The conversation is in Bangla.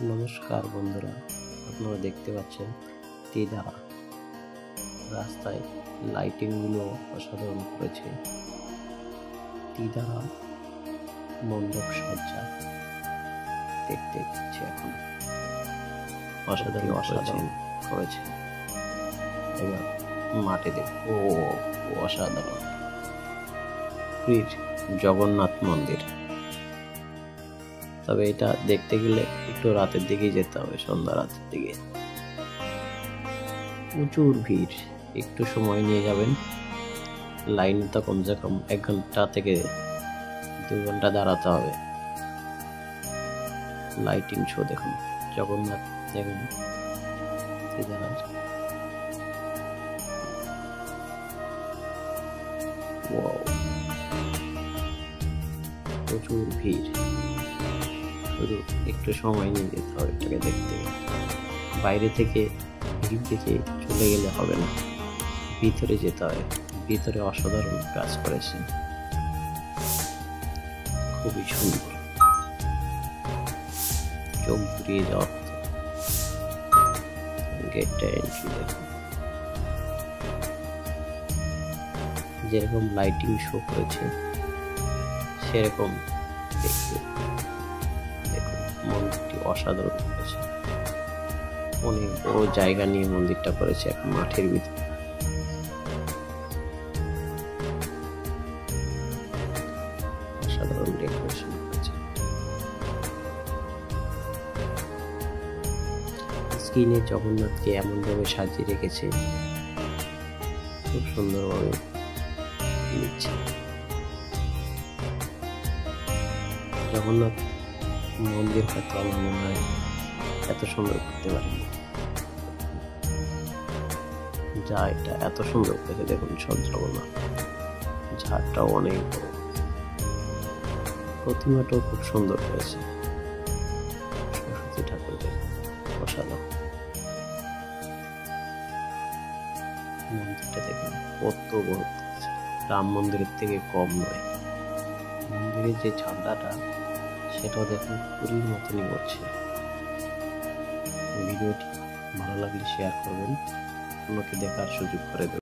নমস্কার বন্ধুরা, আপনারা দেখতে পাচ্ছেন তিধারা রাস্তায় লাইটিং গুলো অসাধারণ করেছে। তিধারা মণ্ডপ সজ্জা দেখতে পাচ্ছি এখন অসাধারণ করেছে। এবার মাঠে দেখো অসাধারণ পুরীর জগন্নাথ মন্দির। তবে এটা দেখতে গেলে একটু রাতের দিকেই যেতে হবে, সন্ধ্যা রাতের দিকে। প্রচুর ভিড়, একটু সময় নিয়ে যাবেন। লাইন তো কমসে কম 1 ঘন্টা থেকে 2 ঘন্টা দাঁড়াতে হবে। লাইটিং শো দেখুন, জগন্নাথ দেখুন, প্রচুর ভিড়, শুধু একটু সময় নিয়ে যেতে হবে এটাকে দেখতে। বাইরে থেকে ভিড় দেখে চলে গেলে হবে না, ভিতরে যেতে হয়। ভিতরে অসাধারণ কাজ করেছে, খুবই সুন্দর, চোখ ঘুরিয়ে যাওয়া। গেটটা এন্ট্রি দেখুন, যেরকম লাইটিং শো করেছে সেরকম দেখতে। দেখুন মন্দিরটি অসাধারণ করেছে, অনেক বড় জায়গা নিয়ে মন্দিরটা করেছে এক মাঠের ভিতরে। অসাধারণ ডেকোরেশন করেছে। স্ক্রিনে জগন্নাথকে এমন ভাবে সাজিয়ে রেখেছে, খুব সুন্দরভাবে দিচ্ছে। জগন্নাথ মন্দির হয়তো আমার মনে হয় এত সুন্দর করতে পারেনি, যা এটা এত সুন্দর করেছে। দেখুন সব জগন্নাথ, ঝাড়টাও অনেক বড়, প্রতিমাটাও খুব সুন্দর করেছে। সরস্বতী ঠাকুরের অসাধারণ। মন্দিরটা দেখুন কত বড়, রাম মন্দিরের থেকে কম নয়। মন্দিরের যে ঝান্ডাটা সেটাও দেখুন পুরীর মতনই করছে। ভিডিওটি ভালো লাগলে শেয়ার করবেন, অন্যকে দেখার সুযোগ করে দেবেন।